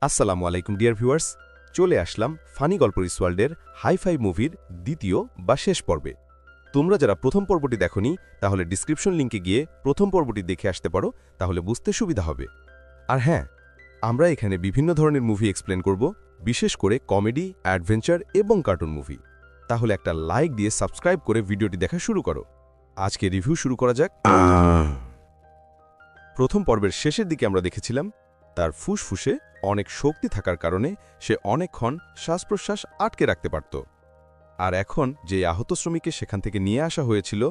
আসসালামু আলাইকুম dear viewers, চলে আসলাম ফানি গল্প রিসওয়ার্ল্ডের হাই-ফাই মুভির দ্বিতীয় বা শেষ পর্বে। তোমরা যারা প্রথম পর্বটি দেখোনি তাহলে ডিসক্রিপশন লিঙ্কে গিয়ে প্রথম পর্বটি দেখে আসতে পারো, তাহলে বুঝতে সুবিধা হবে। আর হ্যাঁ, আমরা এখানে বিভিন্ন ধরনের মুভি এক্সপ্লেন করব, বিশেষ করে কমেডি, অ্যাডভেঞ্চার এবং কার্টুন মুভি। তাহলে একটা লাইক দিয়ে সাবস্ক্রাইব করে ভিডিওটি দেখা শুরু করো। আজকে রিভিউ শুরু করা যাক। প্রথম পর্বের শেষের দিকে আমরা দেখেছিলাম তার ফুসফুসে অনেক শক্তি থাকার কারণে সে অনেকক্ষণ শ্বাস-প্রশ্বাস আটকে রাখতে পারত। আর এখন যে আহত শ্রমিককে সেখান থেকে নিয়ে আসা হয়েছিল,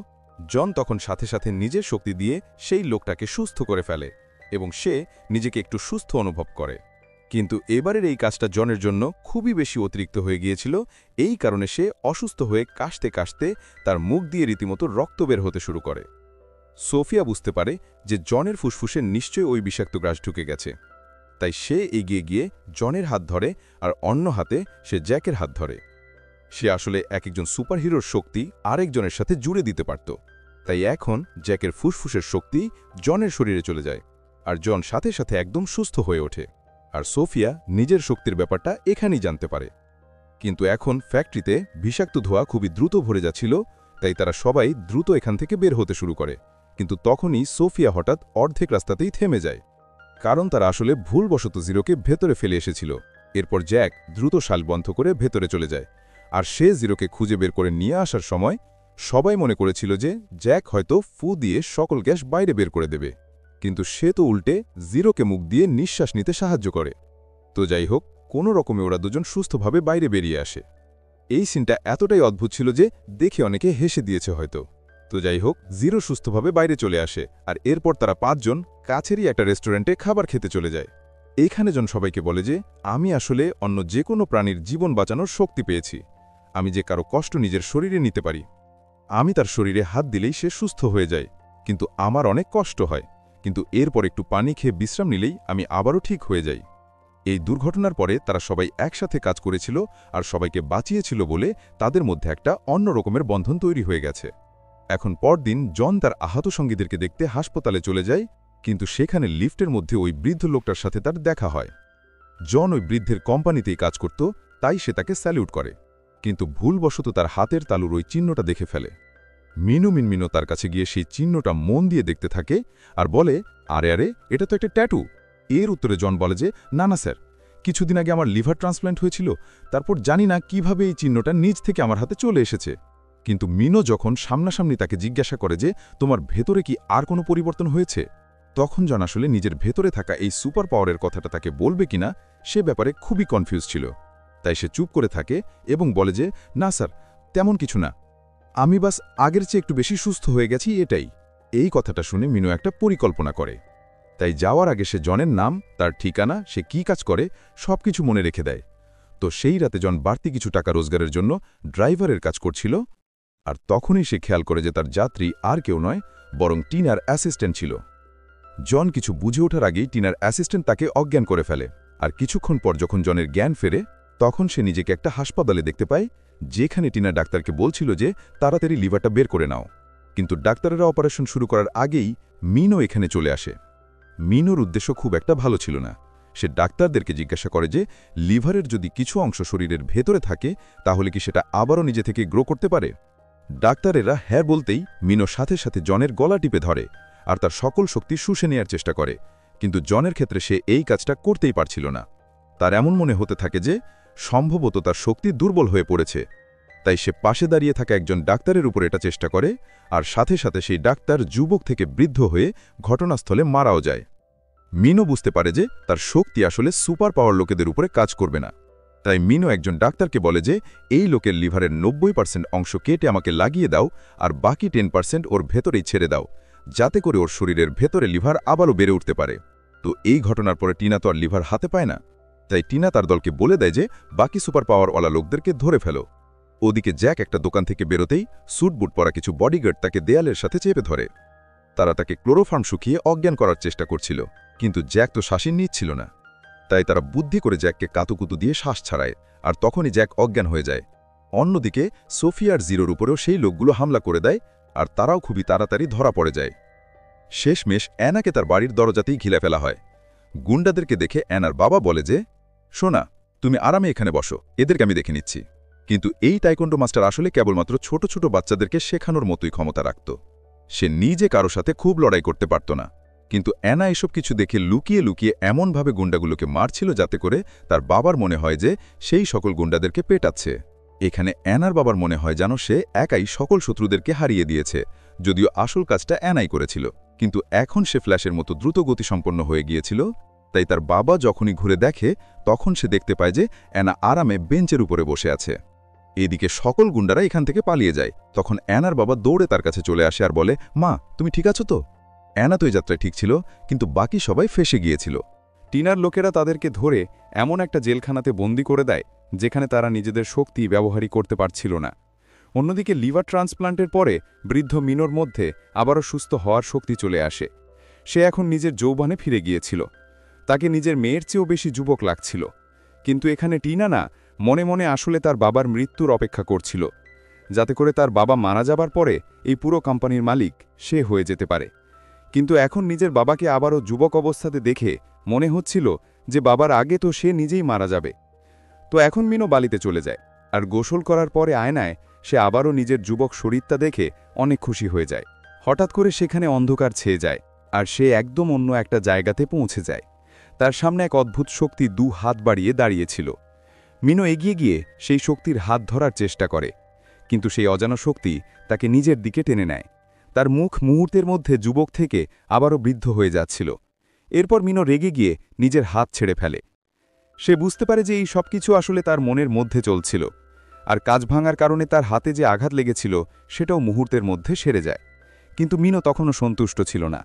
জন তখন সাথে সাথে নিজের শক্তি দিয়ে সেই লোকটাকে সুস্থ করে ফেলে এবং সে নিজেকে একটু সুস্থ অনুভব করে। কিন্তু এবারের এই কাজটা জনের জন্য খুবই বেশি অতিরিক্ত হয়ে গিয়েছিল। এই কারণে সে অসুস্থ হয়ে কাশতে কাশতে তার মুখ দিয়ে রীতিমতো রক্ত বের হতে শুরু করে। সোফিয়া বুঝতে পারে যে জনের ফুসফুসে নিশ্চয়ই ওই বিষাক্ত গ্রাস ঢুকে গেছে, তাই সে এগিয়ে গিয়ে জনের হাত ধরে আর অন্য হাতে সে জ্যাকের হাত ধরে। সে আসলে একজন সুপারহিরোর শক্তি আরেকজনের সাথে জুড়ে দিতে পারত। তাই এখন জ্যাকের ফুসফুসের শক্তি জনের শরীরে চলে যায় আর জন সাথে সাথে একদম সুস্থ হয়ে ওঠে। আর সোফিয়া নিজের শক্তির ব্যাপারটা এখানেই জানতে পারে। কিন্তু এখন ফ্যাক্টরিতে বিষাক্ত ধোঁয়া খুবই দ্রুত ভরে যাচ্ছিল, তাই তারা সবাই দ্রুত এখান থেকে বের হতে শুরু করে। কিন্তু তখনই সোফিয়া হঠাৎ অর্ধেক রাস্তাতেই থেমে যায়, কারণ তারা আসলে ভুলবশত জিরোকে ভেতরে ফেলে এসেছিল। এরপর জ্যাক দ্রুত শাল বন্ধ করে ভেতরে চলে যায়, আর সে জিরোকে খুঁজে বের করে নিয়ে আসার সময় সবাই মনে করেছিল যে জ্যাক হয়তো ফু দিয়ে সকল গ্যাস বাইরে বের করে দেবে, কিন্তু সে তো উল্টে জিরোকে মুখ দিয়ে নিঃশ্বাস নিতে সাহায্য করে। তো যাই হোক, কোনো রকমে ওরা দুজন সুস্থভাবে বাইরে বেরিয়ে আসে। এই সিনটা এতটাই অদ্ভুত ছিল যে দেখে অনেকে হেসে দিয়েছে হয়তো। তো যাই হোক, জিরো সুস্থভাবে বাইরে চলে আসে, আর এরপর তারা পাঁচজন কাছেরই একটা রেস্টুরেন্টে খাবার খেতে চলে যায়। এইখানে জন সবাইকে বলে যে আমি আসলে অন্য যে কোনো প্রাণীর জীবন বাঁচানোর শক্তি পেয়েছি। আমি যে কারো কষ্ট নিজের শরীরে নিতে পারি। আমি তার শরীরে হাত দিলেই সে সুস্থ হয়ে যায়, কিন্তু আমার অনেক কষ্ট হয়। কিন্তু এরপর একটু পানি খেয়ে বিশ্রাম নিলেই আমি আবারও ঠিক হয়ে যাই। এই দুর্ঘটনার পরে তারা সবাই একসাথে কাজ করেছিল আর সবাইকে বাঁচিয়েছিল বলে তাদের মধ্যে একটা অন্য রকমের বন্ধন তৈরি হয়ে গেছে। এখন পরদিন জন তার আহত সঙ্গীদেরকে দেখতে হাসপাতালে চলে যায়, কিন্তু সেখানে লিফটের মধ্যে ওই বৃদ্ধ লোকটার সাথে তার দেখা হয়। জন ওই বৃদ্ধের কোম্পানিতেই কাজ করত, তাই সে তাকে স্যালিউট করে, কিন্তু ভুলবশত তার হাতের তালুর ওই চিহ্নটা দেখে ফেলে। মিনু তার কাছে গিয়ে সেই চিহ্নটা মন দিয়ে দেখতে থাকে আর বলে, আরে আরে, এটা তো একটা ট্যাটু। এর উত্তরে জন বলে যে না না স্যার, কিছুদিন আগে আমার লিভার ট্রান্সপ্ল্যান্ট হয়েছিল, তারপর জানি না কিভাবে এই চিহ্নটা নিজ থেকে আমার হাতে চলে এসেছে। কিন্তু মিনো যখন সামনাসামনি তাকে জিজ্ঞাসা করে যে তোমার ভেতরে কি আর কোনো পরিবর্তন হয়েছে, তখন জন আসলে নিজের ভেতরে থাকা এই সুপার পাওয়ারের কথাটা তাকে বলবে কিনা সে ব্যাপারে খুবই কনফিউজ ছিল। তাই সে চুপ করে থাকে এবং বলে যে না স্যার, তেমন কিছু না, আমি বাস আগের চেয়ে একটু বেশি সুস্থ হয়ে গেছি, এটাই। এই কথাটা শুনে মিনো একটা পরিকল্পনা করে। তাই যাওয়ার আগে সে জনের নাম, তার ঠিকানা, সে কি কাজ করে সবকিছু মনে রেখে দেয়। তো সেই রাতে জন বাড়তি কিছু টাকা রোজগারের জন্য ড্রাইভারের কাজ করছিল, আর তখনই সে খেয়াল করে যে তার যাত্রী আর কেউ নয়, বরং টিনার অ্যাসিস্ট্যান্ট ছিল। জন কিছু বুঝে ওঠার আগেই টিনার অ্যাসিস্ট্যান্ট তাকে অজ্ঞান করে ফেলে, আর কিছুক্ষণ পর যখন জনের জ্ঞান ফেরে তখন সে নিজেকে একটা হাসপাতালে দেখতে পায়, যেখানে টিনা ডাক্তারকে বলছিল যে তাড়াতাড়ি লিভারটা বের করে নাও। কিন্তু ডাক্তারেরা অপারেশন শুরু করার আগেই মিনো এখানে চলে আসে। মিনোর উদ্দেশ্য খুব একটা ভালো ছিল না। সে ডাক্তারদেরকে জিজ্ঞাসা করে যে লিভারের যদি কিছু অংশ শরীরের ভেতরে থাকে তাহলে কি সেটা আবারও নিজে থেকে গ্রো করতে পারে। ডাক্তারেরা হ্যাঁ বলতেই মিনো সাথে সাথে জনের গলা টিপে ধরে আর তার সকল শক্তি শুষে নেয়ার চেষ্টা করে, কিন্তু জনের ক্ষেত্রে সে এই কাজটা করতেই পারছিল না। তার এমন মনে হতে থাকে যে সম্ভবত তার শক্তি দুর্বল হয়ে পড়েছে। তাই সে পাশে দাঁড়িয়ে থাকা একজন ডাক্তারের উপর এটা চেষ্টা করে, আর সাথে সাথে সেই ডাক্তার যুবক থেকে বৃদ্ধ হয়ে ঘটনাস্থলে মারাও যায়। মিনো বুঝতে পারে যে তার শক্তি আসলে সুপার পাওয়ার লোকেদের উপরে কাজ করবে না। তাই মিনো একজন ডাক্তারকে বলে যে এই লোকের লিভারের ৯০% অংশ কেটে আমাকে লাগিয়ে দাও আর বাকি 10% ওর ভেতরেই ছেড়ে দাও, যাতে করে ওর শরীরের ভেতরে লিভার আবারও বেড়ে উঠতে পারে। তো এই ঘটনার পরে টিনা তো আর লিভার হাতে পায় না, তাই টিনা তার দলকে বলে দেয় যে বাকি সুপার পাওয়ারওয়ালা লোকদেরকে ধরে ফেলো। ওদিকে জ্যাক একটা দোকান থেকে বেরোতেই স্যুটবুট পরা কিছু বডিগার্ড তাকে দেয়ালের সাথে চেপে ধরে। তারা তাকে ক্লোরোফর্ম শুকিয়ে অজ্ঞান করার চেষ্টা করছিল, কিন্তু জ্যাক তো শ্বাসই নিচ্ছিল না। তাই তারা বুদ্ধি করে জ্যাককে কাতুকুতু দিয়ে শ্বাস ছাড়ায়, আর তখনই জ্যাক অজ্ঞান হয়ে যায়। অন্যদিকে সোফিয়ার জিরোর উপরেও সেই লোকগুলো হামলা করে দেয়, আর তারাও খুবই তাড়াতাড়ি ধরা পড়ে যায়। শেষমেশ অ্যানাকে তার বাড়ির দরজাতেই ঘিরে ফেলা হয়। গুন্ডাদেরকে দেখে অ্যানার বাবা বলে যে শোনা, তুমি আরামে এখানে বসো, এদেরকে আমি দেখে নিচ্ছি। কিন্তু এই তাইকোন্ডো মাস্টার আসলে কেবলমাত্র ছোট ছোট বাচ্চাদেরকে শেখানোর মতোই ক্ষমতা রাখত। সে নিজে কারো সাথে খুব লড়াই করতে পারত না, কিন্তু অ্যানা এসব কিছু দেখে লুকিয়ে লুকিয়ে এমনভাবে গুন্ডাগুলোকে মারছিল যাতে করে তার বাবার মনে হয় যে সেই সকল গুন্ডাদেরকে পেটাচ্ছে। এখানে অ্যানার বাবার মনে হয় যেন সে একাই সকল শত্রুদেরকে হারিয়ে দিয়েছে, যদিও আসল কাজটা অ্যানাই করেছিল। কিন্তু এখন সে ফ্ল্যাশের মতো দ্রুত গতিসম্পন্ন হয়ে গিয়েছিল, তাই তার বাবা যখনই ঘুরে দেখে তখন সে দেখতে পায় যে অ্যানা আরামে বেঞ্চের উপরে বসে আছে। এদিকে সকল গুন্ডারা এখান থেকে পালিয়ে যায়। তখন অ্যানার বাবা দৌড়ে তার কাছে চলে আসে আর বলে, মা, তুমি ঠিক আছো তো? অ্যানা তো এই যাত্রায় ঠিক ছিল, কিন্তু বাকি সবাই ফেঁসে গিয়েছিল। টিনার লোকেরা তাদেরকে ধরে এমন একটা জেলখানাতে বন্দি করে দেয় যেখানে তারা নিজেদের শক্তি ব্যবহারই করতে পারছিল না। অন্যদিকে লিভার ট্রান্সপ্লান্টের পরে বৃদ্ধ মিনোর মধ্যে আবারও সুস্থ হওয়ার শক্তি চলে আসে। সে এখন নিজের যৌবনে ফিরে গিয়েছিল। তাকে নিজের মেয়ের চেয়েও বেশি যুবক লাগছিল। কিন্তু এখানে টিনা না মনে মনে আসলে তার বাবার মৃত্যুর অপেক্ষা করছিল, যাতে করে তার বাবা মারা যাবার পরে এই পুরো কোম্পানির মালিক সে হয়ে যেতে পারে। কিন্তু এখন নিজের বাবাকে আবারও যুবক অবস্থাতে দেখে মনে হচ্ছিল যে বাবার আগে তো সে নিজেই মারা যাবে। তো এখন মিনো বালিতে চলে যায়, আর গোসল করার পরে আয়নায় সে আবারও নিজের যুবক শরীরটা দেখে অনেক খুশি হয়ে যায়। হঠাৎ করে সেখানে অন্ধকার ছেয়ে যায়, আর সে একদম অন্য একটা জায়গাতে পৌঁছে যায়। তার সামনে এক অদ্ভুত শক্তি 2 হাত বাড়িয়ে দাঁড়িয়েছিল। মিনো এগিয়ে গিয়ে সেই শক্তির হাত ধরার চেষ্টা করে, কিন্তু সেই অজানা শক্তি তাকে নিজের দিকে টেনে নেয়। তার মুখ মুহূর্তের মধ্যে যুবক থেকে আবারও বৃদ্ধ হয়ে যাচ্ছিল। এরপর মিনো রেগে গিয়ে নিজের হাত ছেড়ে ফেলে। সে বুঝতে পারে যে এই সব কিছু আসলে তার মনের মধ্যে চলছিল, আর কাজ ভাঙার কারণে তার হাতে যে আঘাত লেগেছিল সেটাও মুহূর্তের মধ্যে সেরে যায়। কিন্তু মিনো তখনও সন্তুষ্ট ছিল না।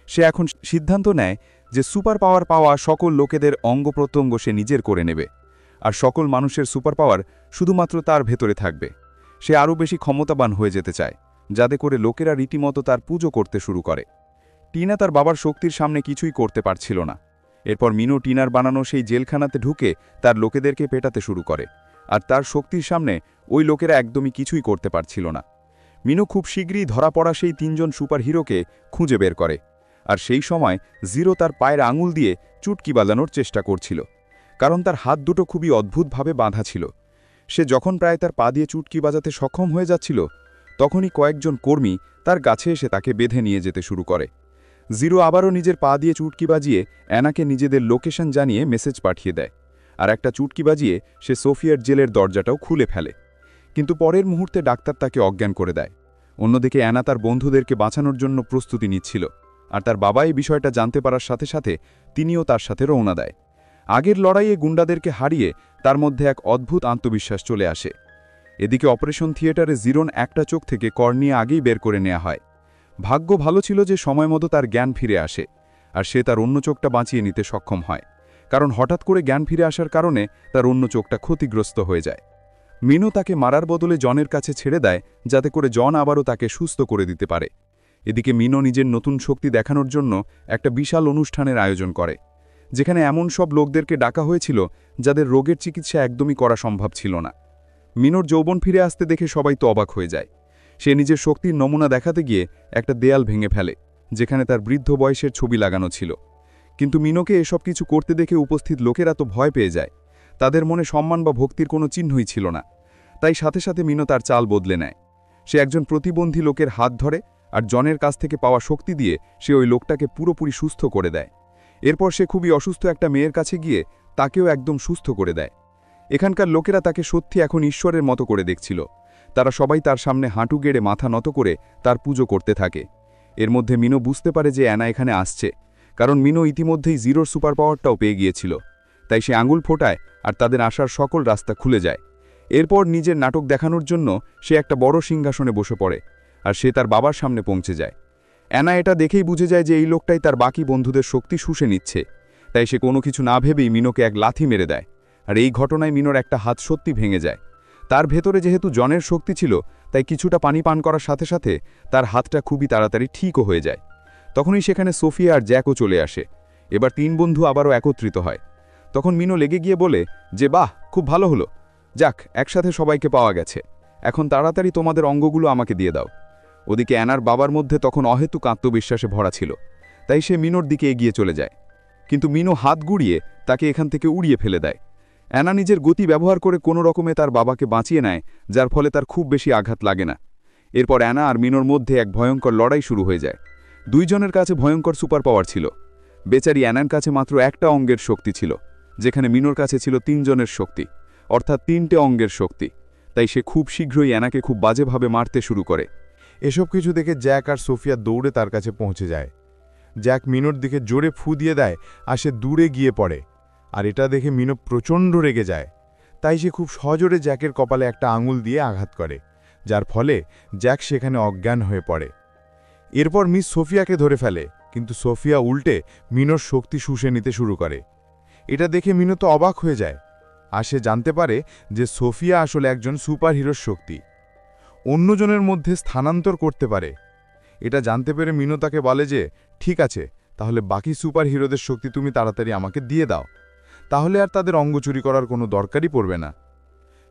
সে এখন সিদ্ধান্ত নেয় যে সুপার পাওয়ার পাওয়া সকল লোকেদের অঙ্গপ্রত্যঙ্গ সে নিজের করে নেবে, আর সকল মানুষের সুপার পাওয়ার শুধুমাত্র তার ভেতরে থাকবে। সে আরও বেশি ক্ষমতাবান হয়ে যেতে চায়, যাতে করে লোকেরা রীতিমতো তার পুজো করতে শুরু করে। টিনা তার বাবার শক্তির সামনে কিছুই করতে পারছিল না। এরপর মিনো টিনার বানানো সেই জেলখানাতে ঢুকে তার লোকেদেরকে পেটাতে শুরু করে, আর তার শক্তির সামনে ওই লোকেরা একদমই কিছুই করতে পারছিল না। মিনো খুব শীঘ্রই ধরা পড়া সেই 3 জন সুপার হিরোকে খুঁজে বের করে, আর সেই সময় জিরো তার পায়ের আঙুল দিয়ে চুটকি বাজানোর চেষ্টা করছিল, কারণ তার হাত দুটো খুবই অদ্ভুতভাবে বাঁধা ছিল। সে যখন প্রায় তার পা দিয়ে চুটকি বাজাতে সক্ষম হয়ে যাচ্ছিল, তখনই কয়েকজন কর্মী তার কাছে এসে তাকে বেঁধে নিয়ে যেতে শুরু করে। জিরো আবারও নিজের পা দিয়ে চুটকি বাজিয়ে অ্যানাকে নিজেদের লোকেশন জানিয়ে মেসেজ পাঠিয়ে দেয়, আর একটা চুটকি বাজিয়ে সে সোফিয়ার জেলের দরজাটাও খুলে ফেলে। কিন্তু পরের মুহূর্তে ডাক্তার তাকে অজ্ঞান করে দেয়। অন্যদিকে অ্যানা তার বন্ধুদেরকে বাঁচানোর জন্য প্রস্তুতি নিচ্ছিল, আর তার বাবা এই বিষয়টা জানতে পারার সাথে সাথে তিনিও তার সাথে রওনা দেয়। আগের লড়াইয়ে গুন্ডাদেরকে হারিয়ে তার মধ্যে এক অদ্ভুত আত্মবিশ্বাস চলে আসে। এদিকে অপারেশন থিয়েটারে জিরোন একটা চোখ থেকে কর্নিয়া আগেই বের করে নেওয়া হয়। ভাগ্য ভালো ছিল যে সময়মতো তার জ্ঞান ফিরে আসে, আর সে তার অন্য চোখটা বাঁচিয়ে নিতে সক্ষম হয়, কারণ হঠাৎ করে জ্ঞান ফিরে আসার কারণে তার অন্য চোখটা ক্ষতিগ্রস্ত হয়ে যায়। মিনো তাকে মারার বদলে জনের কাছে ছেড়ে দেয়, যাতে করে জন আবারও তাকে সুস্থ করে দিতে পারে। এদিকে মিনো নিজের নতুন শক্তি দেখানোর জন্য একটা বিশাল অনুষ্ঠানের আয়োজন করে, যেখানে এমন সব লোকদেরকে ডাকা হয়েছিল যাদের রোগের চিকিৎসা একদমই করা সম্ভব ছিল না। মিনোর যৌবন ফিরে আসতে দেখে সবাই তো অবাক হয়ে যায়। সে নিজের শক্তির নমুনা দেখাতে গিয়ে একটা দেয়াল ভেঙে ফেলে, যেখানে তার বৃদ্ধ বয়সের ছবি লাগানো ছিল। কিন্তু মিনোকে এসব কিছু করতে দেখে উপস্থিত লোকেরা তো ভয় পেয়ে যায়। তাদের মনে সম্মান বা ভক্তির কোনো চিহ্নই ছিল না। তাই সাথে সাথে মিনো তার চাল বদলে নেয়। সে একজন প্রতিবন্ধী লোকের হাত ধরে, আর জনের কাছ থেকে পাওয়া শক্তি দিয়ে সে ওই লোকটাকে পুরোপুরি সুস্থ করে দেয়। এরপর সে খুবই অসুস্থ একটা মেয়ের কাছে গিয়ে তাকেও একদম সুস্থ করে দেয়। এখানকার লোকেরা তাকে সত্যি এখন ঈশ্বরের মতো করে দেখছিল। তারা সবাই তার সামনে হাঁটু গেড়ে মাথা নত করে তার পুজো করতে থাকে। এর মধ্যে মিনো বুঝতে পারে যে অ্যানা এখানে আসছে, কারণ মিনো ইতিমধ্যেই জিরোর সুপার পাওয়ারটাও পেয়ে গিয়েছিল। তাই সে আঙুল ফোটায়, আর তাদের আসার সকল রাস্তা খুলে যায়। এরপর নিজের নাটক দেখানোর জন্য সে একটা বড় সিংহাসনে বসে পড়ে, আর সে তার বাবার সামনে পৌঁছে যায়। অ্যানা এটা দেখেই বুঝে যায় যে এই লোকটাই তার বাকি বন্ধুদের শক্তি শুষে নিচ্ছে। তাই সে কোনো কিছু না ভেবেই মিনোকে এক লাথি মেরে দেয়, আর এই ঘটনায় মিনোর একটা হাত সত্যি ভেঙে যায়। তার ভেতরে যেহেতু জনের শক্তি ছিল, তাই কিছুটা পানি পান করার সাথে সাথে তার হাতটা খুবই তাড়াতাড়ি ঠিকও হয়ে যায়। তখনই সেখানে সোফিয়া আর জ্যাকও চলে আসে। এবার 3 বন্ধু আবারও একত্রিত হয়। তখন মিনো লেগে গিয়ে বলে যে, বাহ, খুব ভালো হলো, যাক, একসাথে সবাইকে পাওয়া গেছে। এখন তাড়াতাড়ি তোমাদের অঙ্গগুলো আমাকে দিয়ে দাও। ওদিকে অ্যানার বাবার মধ্যে তখন অহেতুক আত্মবিশ্বাসে ভরা ছিল, তাই সে মিনোর দিকে এগিয়ে চলে যায়। কিন্তু মিনো হাত গুড়িয়ে তাকে এখান থেকে উড়িয়ে ফেলে দেয়, অ্যানা নিজের গতি ব্যবহার করে কোনো রকমে তার বাবাকে বাঁচিয়ে নেয়, যার ফলে তার খুব বেশি আঘাত লাগে না। এরপর অ্যানা আর মিনোর মধ্যে এক ভয়ঙ্কর লড়াই শুরু হয়ে যায়। দুইজনের কাছে ভয়ঙ্কর সুপার পাওয়ার ছিল। বেচারি অ্যানার কাছে মাত্র একটা অঙ্গের শক্তি ছিল, যেখানে মিনোর কাছে ছিল 3 জনের শক্তি, অর্থাৎ 3টে অঙ্গের শক্তি। তাই সে খুব শীঘ্রই অ্যানাকে খুব বাজেভাবে মারতে শুরু করে। এসব কিছু দেখে জ্যাক আর সোফিয়া দৌড়ে তার কাছে পৌঁছে যায়। জ্যাক মিনোর দিকে জোরে ফু দিয়ে দেয় আর সে দূরে গিয়ে পড়ে। আর এটা দেখে মিনো প্রচণ্ড রেগে যায়। তাই সে খুব সজোরে জ্যাকের কপালে একটা আঙুল দিয়ে আঘাত করে, যার ফলে জ্যাক সেখানে অজ্ঞান হয়ে পড়ে। এরপর মিস সোফিয়াকে ধরে ফেলে, কিন্তু সোফিয়া উল্টে মিনোর শক্তি শুষে নিতে শুরু করে। এটা দেখে মিনো তো অবাক হয়ে যায়, আর সে জানতে পারে যে সোফিয়া আসলে একজন সুপারহিরোর শক্তি, অন্যজনের মধ্যে স্থানান্তর করতে পারে। এটা জানতে পেরে মিনো তাকে বলে যে ঠিক আছে, তাহলে বাকি সুপারহিরোদের শক্তি তুমি তাড়াতাড়ি আমাকে দিয়ে দাও, তাহলে আর তাদের অঙ্গ চুরি করার কোনো দরকারই পড়বে না।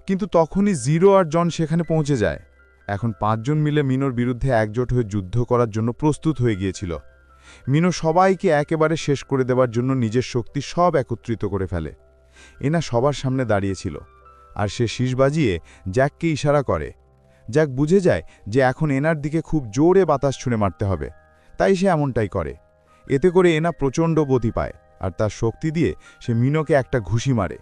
কিন্তু তখনই জিরো আর জন সেখানে পৌঁছে যায়। এখন 5 জন মিলে মিনোর বিরুদ্ধে একজোট হয়ে যুদ্ধ করার জন্য প্রস্তুত হয়ে গিয়েছিল। মিনো সবাইকে একেবারে শেষ করে দেওয়ার জন্য নিজের শক্তি সব একত্রিত করে ফেলে। এনা সবার সামনে দাঁড়িয়েছিল, আর সে শীষ বাজিয়ে জ্যাককে ইশারা করে। জ্যাক বুঝে যায় যে এখন এনার দিকে খুব জোরে বাতাস ছুঁড়ে মারতে হবে, তাই সে এমনটাই করে। এতে করে এনা প্রচণ্ড গতি পায়, আর তার শক্তি দিয়ে সে মিনোকে একটা ঘুষি মারে।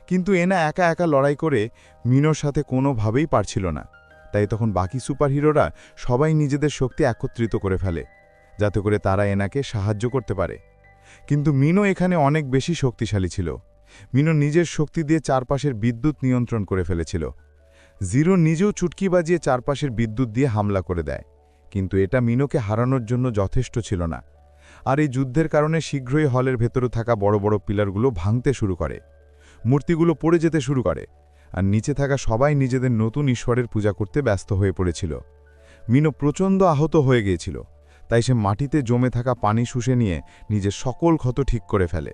কিন্তু এনা একা একা লড়াই করে মিনোর সাথে কোনোভাবেই পারছিল না। তাই তখন বাকি সুপারহিরোরা সবাই নিজেদের শক্তি একত্রিত করে ফেলে, যাতে করে তারা এনাকে সাহায্য করতে পারে। কিন্তু মিনো এখানে অনেক বেশি শক্তিশালী ছিল। মিনো নিজের শক্তি দিয়ে চারপাশের বিদ্যুৎ নিয়ন্ত্রণ করে ফেলেছিল। জিরো নিজেও চুটকি বাজিয়ে চারপাশের বিদ্যুৎ দিয়ে হামলা করে দেয়, কিন্তু এটা মিনোকে হারানোর জন্য যথেষ্ট ছিল না। আর এই যুদ্ধের কারণে শীঘ্রই হলের ভেতরে থাকা বড় বড় পিলারগুলো ভাঙতে শুরু করে, মূর্তিগুলো পড়ে যেতে শুরু করে, আর নিচে থাকা সবাই নিজেদের নতুন ঈশ্বরের পূজা করতে ব্যস্ত হয়ে পড়েছিল। মিনো প্রচণ্ড আহত হয়ে গিয়েছিল, তাই সে মাটিতে জমে থাকা পানি শুষে নিয়ে নিজের সকল ক্ষত ঠিক করে ফেলে।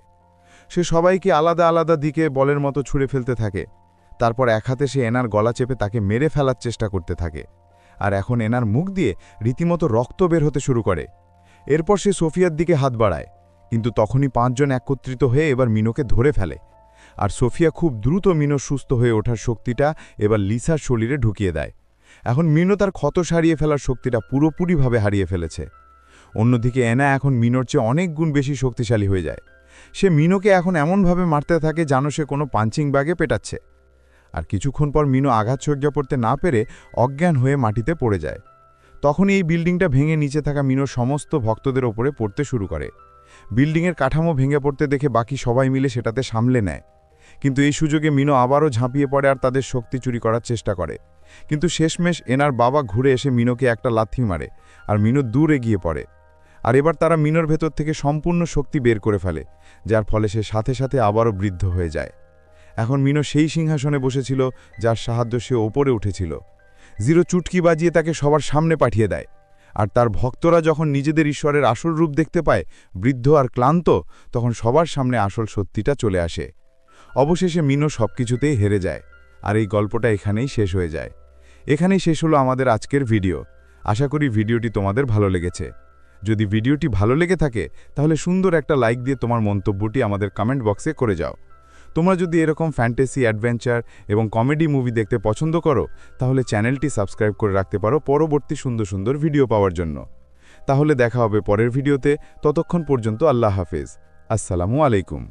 সে সবাইকে আলাদা আলাদা দিকে বলের মতো ছুঁড়ে ফেলতে থাকে। তারপর এক হাতে সে এনার গলা চেপে তাকে মেরে ফেলার চেষ্টা করতে থাকে, আর এখন এনার মুখ দিয়ে রীতিমতো রক্ত বের হতে শুরু করে। এরপর সে সোফিয়ার দিকে হাত বাড়ায়, কিন্তু তখনই 5 জন একত্রিত হয়ে এবার মিনোকে ধরে ফেলে। আর সোফিয়া খুব দ্রুত মিনোর সুস্থ হয়ে ওঠার শক্তিটা এবার লিসার শরীরে ঢুকিয়ে দেয়। এখন মিনো তার ক্ষত সারিয়ে ফেলার শক্তিটা পুরোপুরিভাবে হারিয়ে ফেলেছে। অন্যদিকে এনা এখন মিনোর চেয়ে অনেক গুণ বেশি শক্তিশালী হয়ে যায়। সে মিনোকে এখন এমনভাবে মারতে থাকে যেন সে কোনো পাঞ্চিং ব্যাগে পেটাচ্ছে। আর কিছুক্ষণ পর মিনো আঘাত সহ্য করতে না পেরে অজ্ঞান হয়ে মাটিতে পড়ে যায়। তখন এই বিল্ডিংটা ভেঙে নিচে থাকা মিনোর সমস্ত ভক্তদের ওপরে পড়তে শুরু করে। বিল্ডিংয়ের কাঠামো ভেঙে পড়তে দেখে বাকি সবাই মিলে সেটাতে সামলে নেয়। কিন্তু এই সুযোগে মিনো আবারও ঝাঁপিয়ে পড়ে আর তাদের শক্তি চুরি করার চেষ্টা করে। কিন্তু শেষমেশ এনার বাবা ঘুরে এসে মিনোকে একটা লাথি মারে, আর মিনো দূর এগিয়ে পড়ে। আর এবার তারা মিনোর ভেতর থেকে সম্পূর্ণ শক্তি বের করে ফেলে, যার ফলে সে সাথে সাথে আবারও বৃদ্ধ হয়ে যায়। এখন মিনো সেই সিংহাসনে বসেছিল যার সাহায্য সে ওপরে উঠেছিল। জিরো চুটকি বাজিয়ে তাকে সবার সামনে পাঠিয়ে দেয়। আর তার ভক্তরা যখন নিজেদের ঈশ্বরের আসল রূপ দেখতে পায়, বৃদ্ধ আর ক্লান্ত, তখন সবার সামনে আসল সত্যিটা চলে আসে। অবশেষে মিনো সবকিছুতেই হেরে যায়, আর এই গল্পটা এখানেই শেষ হয়ে যায়। এখানেই শেষ হলো আমাদের আজকের ভিডিও। আশা করি ভিডিওটি তোমাদের ভালো লেগেছে। যদি ভিডিওটি ভালো লেগে থাকে তাহলে সুন্দর একটা লাইক দিয়ে তোমার মন্তব্যটি আমাদের কমেন্ট বক্সে করে যাও। তোমরা যদি এরকম ফ্যান্টাসি, অ্যাডভেঞ্চার এবং কমেডি মুভি দেখতে পছন্দ করো, তাহলে চ্যানেলটি সাবস্ক্রাইব করে রাখতে পারো পরবর্তী সুন্দর সুন্দর ভিডিও পাওয়ার জন্য। তাহলে দেখা হবে পরের ভিডিওতে। ততক্ষণ পর্যন্ত আল্লাহ হাফেজ। আসসালামু আলাইকুম।